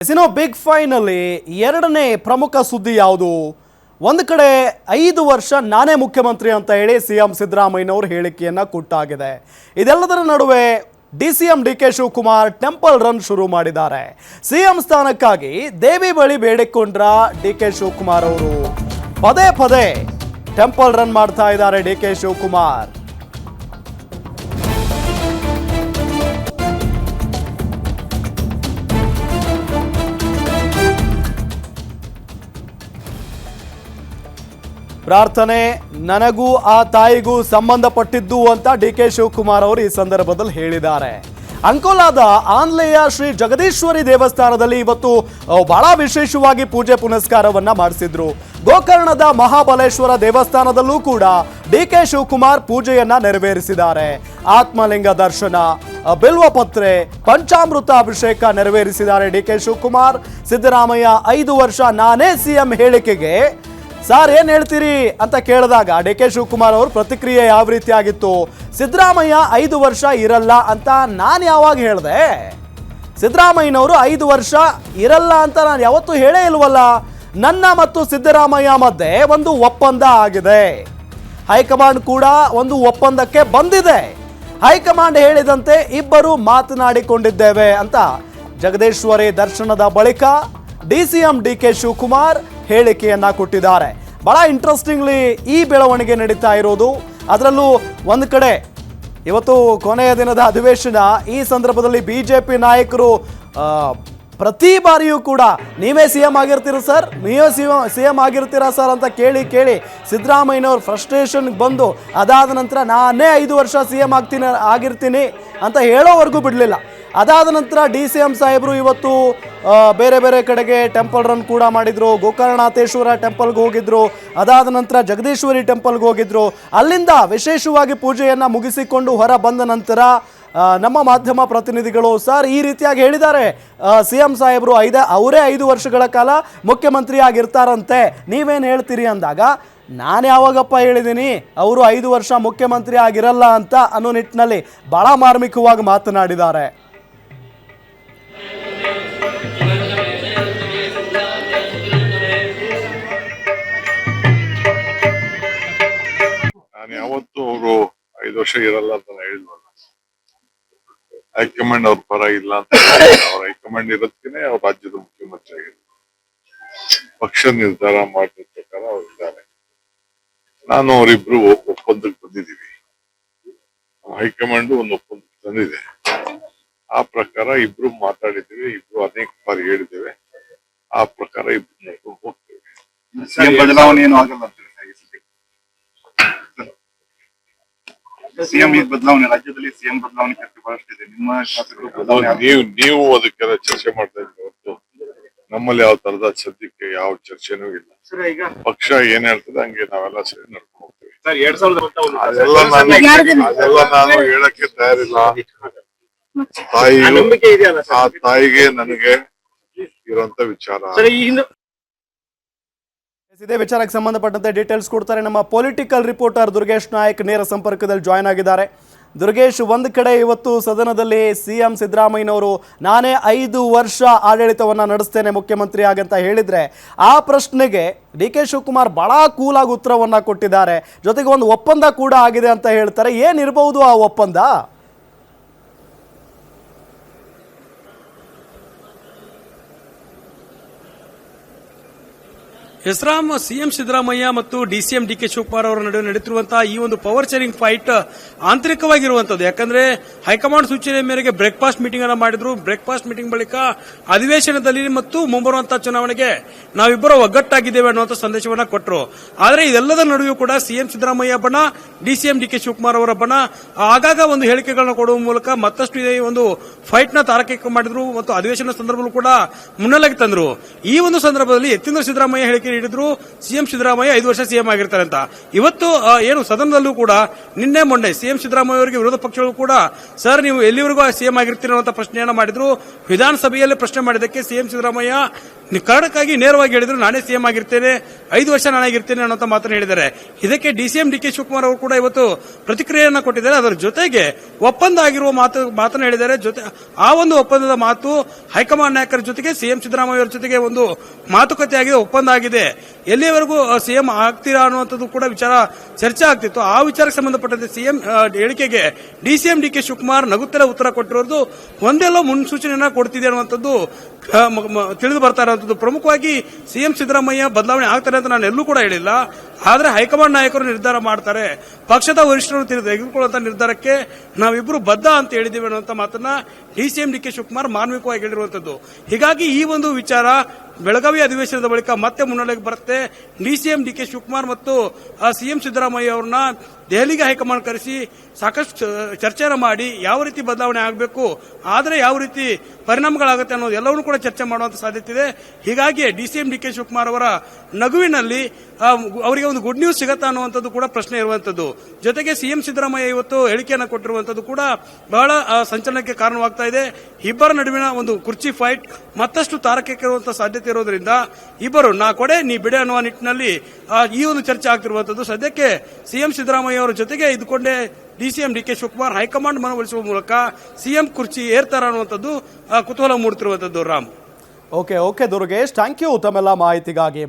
Big finally ಎರಡನೇ ಪ್ರಮುಖ ಸುದ್ದಿ ಯಾವುದು? ಒಂದು ಕಡೆ 5 ವರ್ಷ ನಾನೇ ಮುಖ್ಯಮಂತ್ರಿ ಅಂತ ಹೇಳಿ ಸಿಎಂ ಸಿದ್ದರಾಮಯ್ಯನವರು ಹೇಳಿಕೆಯನ್ನ ಕೊಟ್ಟಾಗಿದೆ. ಇದೆಲ್ಲದರ ನಡುವೆ DCM DK Shivakumar temple run ಶುರು ಮಾಡಿದ್ದಾರೆ. ಸಿಎಂ ಸ್ಥಾನಕ್ಕಾಗಿ ದೇವಿ ಬಳಿ ಬೇಡಿಕೊಂಡ್ರ ಡಿಕೆ ಶಿವಕುಮಾರ್ ಅವರು ಪದೇ ಪದೇ ಟೆಂಪಲ್ ರನ್ ಮಾಡ್ತಾ ಇದ್ದಾರೆ. ಡಿಕೆ ಶಿವಕುಮಾರ್ ಪ್ರಾರ್ಥನೆ ನನಗೂ ಆ ತಾಯಿಗೂ ಸಂಬಂಧಪಟ್ಟಿದ್ದು ಅಂತ ಡಿಕೆ ಶಿವಕುಮಾರ್ ಅವರು ಈ ಸಂದರ್ಭದಲ್ಲಿ ಹೇಳಿದ್ದಾರೆ. ಅಂಕೋಲಾದ ಆನ್ಲೆಯ ಶ್ರೀ ಜಗದೀಶ್ವರಿ ದೇವಸ್ಥಾನದಲ್ಲಿ ಇವತ್ತು ಬಹಳ ವಿಶೇಷವಾಗಿ ಪೂಜೆ ಪುನಸ್ಕಾರವನ್ನ ಮಾಡಿಸಿದ್ರು. ಗೋಕರ್ಣದ ಮಹಾಬಲೇಶ್ವರ ದೇವಸ್ಥಾನದಲ್ಲೂ ಕೂಡ ಡಿಕೆ ಶಿವಕುಮಾರ್ ಪೂಜೆಯನ್ನ ನೆರವೇರಿಸಿದ್ದಾರೆ. ಆತ್ಮಲಿಂಗ ದರ್ಶನ, ಬಿಲ್ವಪತ್ರೆ, ಪಂಚಾಮೃತ ಅಭಿಷೇಕ ನೆರವೇರಿಸಿದ್ದಾರೆ ಡಿಕೆ ಶಿವಕುಮಾರ್. ಸಿದ್ದರಾಮಯ್ಯ 5 ವರ್ಷ ನಾನೇ ಸಿಎಂ ಹೇಳಿಕೆಗೆ ಸರ್ ಏನ್ ಹೇಳ್ತೀರಿ ಅಂತ ಕೇಳಿದಾಗ ಡಿಕೆ ಶಿವಕುಮಾರ್ ಅವರು ಪ್ರತಿಕ್ರಿಯೆ ಯಾವ ರೀತಿ ಆಗಿತ್ತು? ಸಿದ್ದರಾಮಯ್ಯ 5 ವರ್ಷ ಇರಲ್ಲ ಅಂತ ನಾನು ಯಾವಾಗ ಹೇಳಿದೆ? ಸಿದ್ದರಾಮಯ್ಯನವರು 5 ವರ್ಷ ಇರಲ್ಲ ಅಂತ ನಾನು ಯಾವತ್ತೂ ಹೇಳೇ ಇಲ್ವಲ್ಲ. ನನ್ನ ಮತ್ತು ಸಿದ್ದರಾಮಯ್ಯ ಮಧ್ಯೆ ಒಂದು ಒಪ್ಪಂದ ಆಗಿದೆ. ಹೈಕಮಾಂಡ್ ಕೂಡ ಒಂದು ಒಪ್ಪಂದಕ್ಕೆ ಬಂದಿದೆ. ಹೈಕಮಾಂಡ್ ಹೇಳಿದಂತೆ ಇಬ್ಬರು ಮಾತನಾಡಿಕೊಂಡಿದ್ದೇವೆ ಅಂತ ಜಗದೀಶ್ವರಿ ದರ್ಶನದ ಬಳಿಕ ಡಿಸಿಎಂ ಡಿಕೆ ಶಿವಕುಮಾರ್ ಹೇಳಿಕೆಯನ್ನ ಕೊಟ್ಟಿದ್ದಾರೆ. ಬಹಳ ಇಂಟ್ರೆಸ್ಟಿಂಗ್ಲಿ ಈ ಬೆಳವಣಿಗೆ ನಡೀತಾ ಇರೋದು. ಅದರಲ್ಲೂ ಒಂದು ಕಡೆ ಇವತ್ತು ಕೊನೆಯ ದಿನದ ಅಧಿವೇಶನ. ಈ ಸಂದರ್ಭದಲ್ಲಿ ಬಿಜೆಪಿ ನಾಯಕರು ಪ್ರತಿ ಬಾರಿಯೂ ಕೂಡ ನೀವೇ ಸಿಎಂ ಆಗಿರ್ತೀರಾ ಸರ್, ನೀವೇ ಸಿಎಂ ಆಗಿರ್ತೀರಾ ಸರ್ ಅಂತ ಕೇಳಿ ಸಿದ್ದರಾಮಯ್ಯನವ್ರ ಫ್ರಸ್ಟ್ರೇಷನ್ಗೆ ಬಂದು ಅದಾದ ನಂತರ ನಾನೇ 5 ವರ್ಷ ಸಿಎಂ ಆಗಿರ್ತೀನಿ ಅಂತ ಹೇಳೋವರೆಗೂ ಬಿಡಲಿಲ್ಲ. ಅದಾದ ನಂತರ ಡಿಸಿಎಂ ಸಾಹೇಬರು ಇವತ್ತು ಬೇರೆ ಬೇರೆ ಕಡೆಗೆ ಟೆಂಪಲ್ ರನ್ ಕೂಡ ಮಾಡಿದ್ರು. ಗೋಕರ್ಣನಾಥೇಶ್ವರ ಟೆಂಪಲ್ಗೆ ಹೋಗಿದ್ರು. ಅದಾದ ನಂತರ ಜಗದೀಶ್ವರಿ ಟೆಂಪಲ್ಗೆ ಹೋಗಿದ್ರು. ಅಲ್ಲಿಂದ ವಿಶೇಷವಾಗಿ ಪೂಜೆಯನ್ನು ಮುಗಿಸಿಕೊಂಡು ಹೊರ ಬಂದ ನಂತರ ನಮ್ಮ ಮಾಧ್ಯಮ ಪ್ರತಿನಿಧಿಗಳು ಸರ್ ಈ ರೀತಿಯಾಗಿ ಹೇಳಿದ್ದಾರೆ, ಸಿಎಂ ಸಾಹೇಬರು ಅವರೇ 5 ವರ್ಷಗಳ ಕಾಲ ಮುಖ್ಯಮಂತ್ರಿ ಆಗಿರ್ತಾರಂತೆ, ನೀವೇನು ಹೇಳ್ತೀರಿ ಅಂದಾಗ ನಾನು ಯಾವಾಗಪ್ಪ ಹೇಳಿದ್ದೀನಿ ಅವರು 5 ವರ್ಷ ಮುಖ್ಯಮಂತ್ರಿ ಆಗಿರಲ್ಲ ಅಂತ ಅನ್ನೋ ನಿಟ್ಟಿನಲ್ಲಿ ಬಹಳ ಮಾರ್ಮಿಕವಾಗಿ ಮಾತನಾಡಿದ್ದಾರೆ. ನಾನು ಯಾವತ್ತೂ ಅವರು 5 ವರ್ಷ ಇರಲ್ಲ ಅಂತ ಹೇಳಿದ್ವಲ್ಲ. ಹೈಕಮಾಂಡ್ ಅವ್ರ ಪರ ಇಲ್ಲ ಅಂತ ಅವ್ರ ಹೈಕಮಾಂಡ್ ಇರೋದಕ್ಕೆ ಅವ್ರ ರಾಜ್ಯದ ಮುಖ್ಯಮಂತ್ರಿ ಆಗಿದ್ರು. ಪಕ್ಷ ನಿರ್ಧಾರ ಮಾಡಿದ ಪ್ರಕಾರ ಅವರಿದ್ದಾರೆ. ನಾನು ಅವರಿಬ್ರು ಒಪ್ಪಂದಕ್ಕೆ ಬಂದಿದ್ದೀವಿ. ಹೈಕಮಾಂಡ್ ಒಂದು ಒಪ್ಪಂದಕ್ಕೆ ತಂದಿದೆ. ಆ ಪ್ರಕಾರ ಇಬ್ರು ಮಾತಾಡಿದ್ದೀವಿ. ಇಬ್ರು ಅನೇಕ ಬಾರಿ ಹೇಳಿದ್ದೇವೆ. ಆ ಪ್ರಕಾರ ಇಬ್ರು ನಡ್ಕೊಂಡು ಹೋಗ್ತೇವೆ. ಬದಲಾವಣೆ ಏನು ಆಗಲ್ಲ ಅಂತ ಸಿಎಂ ಬದಲಾವಣೆ, ರಾಜ್ಯದಲ್ಲಿ ಸಿಎಂ ಬದಲಾವಣೆ ಚರ್ಚೆ ಬಹಳಷ್ಟಿದೆ. ನಿಮ್ಮ ಶಾಸಕರು ನೀವು ಅದಕ್ಕೆಲ್ಲ ಚರ್ಚೆ ಮಾಡ್ತಾ ಇದ್ದೀವಿ ಹೊರತು ನಮ್ಮಲ್ಲಿ ಯಾವ ತರದ ಸದ್ಯಕ್ಕೆ ಯಾವ ಚರ್ಚೆನೂ ಇಲ್ಲ. ಪಕ್ಷ ಏನ್ ಹೇಳ್ತದೆ ಹಂಗೆ ನಾವೆಲ್ಲ ಸೇರಿ ನಡ್ಕೊಂಡು ಹೋಗ್ತೇವೆ. ಅದೆಲ್ಲ ನಾನು ಹೇಳಕ್ಕೆ ತಯಾರಿಲ್ಲ. ಆ ತಾಯಿಗೆ ನನಗೆ ಇರುವಂತ ವಿಚಾರ. ಇದೇ ವಿಚಾರಕ್ಕೆ ಸಂಬಂಧಪಟ್ಟಂತೆ ಡೀಟೇಲ್ಸ್ ಕೊಡ್ತಾರೆ ನಮ್ಮ ಪೊಲಿಟಿಕಲ್ ರಿಪೋರ್ಟರ್ ದುರ್ಗೇಶ್ ನಾಯಕ್ ನೇರ ಸಂಪರ್ಕದಲ್ಲಿ ಜಾಯ್ನ್ ಆಗಿದ್ದಾರೆ. ದುರ್ಗೇಶ್, ಒಂದು ಕಡೆ ಇವತ್ತು ಸದನದಲ್ಲಿ ಸಿಎಂ ಸಿದ್ದರಾಮಯ್ಯನವರು ನಾನೇ 5 ವರ್ಷ ಆಡಳಿತವನ್ನು ನಡೆಸ್ತೇನೆ ಮುಖ್ಯಮಂತ್ರಿ ಆಗಂತ ಹೇಳಿದ್ರೆ ಆ ಪ್ರಶ್ನೆಗೆ ಡಿಕೆ ಶಿವಕುಮಾರ್ ಬಹಳ ಕೂಲಾಗಿ ಉತ್ತರವನ್ನು ಕೊಟ್ಟಿದ್ದಾರೆ. ಜೊತೆಗೆ ಒಂದು ಒಪ್ಪಂದ ಕೂಡ ಆಗಿದೆ ಅಂತ ಹೇಳ್ತಾರೆ. ಏನಿರಬಹುದು ಆ ಒಪ್ಪಂದ? ಹೆಸರಾಮ್ ಸಿಎಂ ಸಿದ್ದರಾಮಯ್ಯ ಮತ್ತು ಡಿಸಿಎಂ ಡಿಕೆ ಶಿವಕುಮಾರ್ ಅವರ ನಡುವೆ ನಡೆಯುತ್ತಿರುವಂತಹ ಈ ಒಂದು ಪವರ್ ಶೇರಿಂಗ್ ಫೈಟ್ ಆಂತರಿಕವಾಗಿರುವಂತದ್ದು. ಯಾಕಂದ್ರೆ ಹೈಕಮಾಂಡ್ ಸೂಚನೆ ಮೇರೆಗೆ ಬ್ರೇಕ್ಫಾಸ್ಟ್ ಮೀಟಿಂಗ್ ಅನ್ನು ಮಾಡಿದ್ರು. ಬ್ರೇಕ್ಫಾಸ್ಟ್ ಮೀಟಿಂಗ್ ಬಳಿಕ ಅಧಿವೇಶನದಲ್ಲಿ ಮತ್ತು ಮುಂಬರುವಂತಹ ಚುನಾವಣೆಗೆ ನಾವಿಬ್ಬರು ಒಗ್ಗಟ್ಟಾಗಿದ್ದೇವೆ ಅನ್ನುವಂಥ ಸಂದೇಶವನ್ನ ಕೊಟ್ಟರು. ಆದರೆ ಇದೆಲ್ಲದರ ನಡುವೆಯೂ ಕೂಡ ಸಿಎಂ ಸಿದ್ದರಾಮಯ್ಯ ಬಣ, ಡಿಸಿಎಂ ಡಿಕೆ ಶಿವಕುಮಾರ್ ಅವರ ಬಣ ಆಗಾಗ ಒಂದು ಹೇಳಿಕೆಗಳನ್ನು ಕೊಡುವ ಮೂಲಕ ಮತ್ತಷ್ಟು ಈ ಒಂದು ಫೈಟ್ ನ ತಾರಕಿಕ ಮಾಡಿದ್ರು ಮತ್ತು ಅಧಿವೇಶನ ಸಂದರ್ಭದಲ್ಲೂ ಕೂಡ ಮುನ್ನೆಲೆಗೆ ತಂದ್ರು. ಈ ಒಂದು ಸಂದರ್ಭದಲ್ಲಿ ಯತೀಂದ್ರ ಸಿದ್ದರಾಮಯ್ಯ ಹೇಳಿಕೆ ನೀಡಿದ್ರು ಸಿಎಂ ಸಿದ್ದರಾಮಯ್ಯ 5 ವರ್ಷ ಸಿಎಂ ಆಗಿರ್ತಾರೆ ಅಂತ. ಇವತ್ತು ಏನು ಸದನದಲ್ಲೂ ಕೂಡ ನಿನ್ನೆ ಮೊನ್ನೆ ಸಿಎಂ ಸಿದ್ದರಾಮಯ್ಯ ಅವರಿಗೆ ವಿರೋಧ ಪಕ್ಷಗಳು ಕೂಡ ಸರ್ ನೀವು ಎಲ್ಲಿವರೆಗೂ ಸಿಎಂ ಆಗಿರ್ತೀರೋ ಅಂತ ಪ್ರಶ್ನೆಯನ್ನ ಮಾಡಿದ್ರು. ವಿಧಾನಸಭೆಯಲ್ಲಿ ಪ್ರಶ್ನೆ ಮಾಡಿದ್ದಕ್ಕೆ ಸಿಎಂ ಸಿದ್ದರಾಮಯ್ಯ ಕಡಕ್ಕಾಗಿ ನೇರವಾಗಿ ಹೇಳಿದ್ರು ನಾನೇ ಸಿಎಂ ಆಗಿರ್ತೇನೆ, 5 ವರ್ಷ ನಾನಾಗಿರ್ತೇನೆ ಅನ್ನೋ ಮಾತನ್ನು ಹೇಳಿದ್ದಾರೆ. ಇದಕ್ಕೆ ಡಿಸಿಎಂ ಡಿಕೆ ಶಿವಕುಮಾರ್ ಅವರು ಕೂಡ ಇವತ್ತು ಪ್ರತಿಕ್ರಿಯೆಯನ್ನ ಕೊಟ್ಟಿದ್ದಾರೆ. ಅದರ ಜೊತೆಗೆ ಒಪ್ಪಂದ ಆಗಿರುವ ಮಾತನ್ನು ಹೇಳಿದ್ದಾರೆ. ಆ ಒಂದು ಒಪ್ಪಂದದ ಮಾತು ಹೈಕಮಾಂಡ್ ನಾಯಕರ ಜೊತೆಗೆ ಸಿಎಂ ಸಿದ್ದರಾಮಯ್ಯ ಅವರ ಜೊತೆಗೆ ಒಂದು ಮಾತುಕತೆ ಆಗಿದೆ, ಒಪ್ಪಂದ ಆಗಿದೆ. ಎಲ್ಲಿಯವರೆಗೂ ಸಿಎಂ ಆಗ್ತೀರಾ ಅನ್ನುವಂಥದ್ದು ಕೂಡ ವಿಚಾರ ಚರ್ಚೆ ಆಗ್ತಿತ್ತು. ಆ ವಿಚಾರಕ್ಕೆ ಸಂಬಂಧಪಟ್ಟಂತೆ ಸಿಎಂ ಹೇಳಿಕೆಗೆ ಡಿಸಿಎಂ ಡಿಕೆ ಶಿವಕುಮಾರ್ ನಗುತ್ತಲೇ ಉತ್ತರ ಕೊಟ್ಟಿರೋದು ಒಂದೆಲ್ಲೋ ಮುನ್ಸೂಚನೆಯನ್ನ ಕೊಡ್ತಿದೆ ಅನ್ನುವಂಥದ್ದು ತಿಳಿದು ಬರ್ತಾ ಇರುವಂತದ್ದು. ಪ್ರಮುಖವಾಗಿ ಸಿಎಂ ಸಿದ್ದರಾಮಯ್ಯ ಬದಲಾವಣೆ ಆಗ್ತಾರೆ ಅಂತ ನಾನು ಎಲ್ಲೂ ಕೂಡ ಹೇಳಿಲ್ಲ. ಆದ್ರೆ ಹೈಕಮಾಂಡ್ ನಾಯಕರು ನಿರ್ಧಾರ ಮಾಡ್ತಾರೆ, ಪಕ್ಷದ ವರಿಷ್ಠರು ತೆಗೆದುಕೊಳ್ಳುವಂತ ನಿರ್ಧಾರಕ್ಕೆ ನಾವಿಬ್ರು ಬದ್ಧ ಅಂತ ಹೇಳಿದ್ದೀವಿ ಅನ್ನುವಂತ ಮಾತನ್ನ ಡಿಸಿಎಂ ಡಿಕೆ ಶಿವಕುಮಾರ್ ಮಾರ್ಮಿಕವಾಗಿ ಹೇಳಿರುವಂತದ್ದು. ಹೀಗಾಗಿ ಈ ಒಂದು ವಿಚಾರ ಬೆಳಗಾವಿ ಅಧಿವೇಶನದ ಬಳಿಕ ಮತ್ತೆ ಮುನ್ನೆಲೆಗೆ ಬರುತ್ತೆ. ಡಿಸಿಎಂ ಡಿಕೆ ಶಿವಕುಮಾರ್ ಮತ್ತು ಸಿಎಂ ಸಿದ್ದರಾಮಯ್ಯ ಅವರನ್ನ ದೆಹಲಿಗೆ ಹೈಕಮಾಂಡ್ ಕರೆಸಿ ಸಾಕಷ್ಟು ಚರ್ಚೆಯನ್ನು ಮಾಡಿ ಯಾವ ರೀತಿ ಬದಲಾವಣೆ ಆಗಬೇಕು, ಆದರೆ ಯಾವ ರೀತಿ ಪರಿಣಾಮಗಳಾಗುತ್ತೆ ಅನ್ನೋದು ಎಲ್ಲವನ್ನೂ ಕೂಡ ಚರ್ಚೆ ಮಾಡುವಂತ ಸಾಧ್ಯತೆ ಇದೆ. ಹೀಗಾಗಿ ಡಿಸಿಎಂ ಡಿಕೆ ಶಿವಕುಮಾರ್ ಅವರ ನಗುವಿನಲ್ಲಿ ಅವರಿಗೆ ಒಂದು ಗುಡ್ ನ್ಯೂಸ್ ಸಿಗತ್ತಾ ಅನ್ನುವಂಥದ್ದು ಕೂಡ ಪ್ರಶ್ನೆ ಇರುವಂತದ್ದು. ಜೊತೆಗೆ ಸಿಎಂ ಸಿದ್ದರಾಮಯ್ಯ ಇವತ್ತು ಹೇಳಿಕೆಯನ್ನು ಕೊಟ್ಟಿರುವಂತದ್ದು ಕೂಡ ಬಹಳ ಸಂಚಲನಕ್ಕೆ ಕಾರಣವಾಗ್ತಾ ಇದೆ. ಇಬ್ಬರ ನಡುವಿನ ಒಂದು ಕುರ್ಚಿ ಫೈಟ್ ಮತ್ತಷ್ಟು ತಾರಕಕ್ಕಿರುವಂತಹ ಸಾಧ್ಯತೆ ಇರೋದ್ರಿಂದ ಇಬ್ಬರು ನಾ ಕೊಡೆ ನೀ ಬಿಡೆ ಅನ್ನುವ ನಿಟ್ಟಿನಲ್ಲಿ ಈ ಒಂದು ಚರ್ಚೆ ಆಗ್ತಿರುವಂತದ್ದು. ಸದ್ಯಕ್ಕೆ ಸಿಎಂ ಸಿದ್ದರಾಮಯ್ಯ ಅವರ ಜೊತೆಗೆ ಇದ್ದುಕೊಂಡೇ ಡಿಸಿಎಂ ಡಿಕೆ ಶಿವಕುಮಾರ್ ಹೈಕಮಾಂಡ್ ಮನವೊಲಿಸುವ ಮೂಲಕ ಸಿಎಂ ಕುರ್ಚಿ ಏರ್ತಾರ ಅನ್ನುವಂಥದ್ದು ಕುತೂಹಲ ಮೂಡುತ್ತಿರುವಂತದ್ದು. Ram, okay Durgesh, thank you ತಮ್ಮೆಲ್ಲ ಮಾಹಿತಿಗಾಗಿ.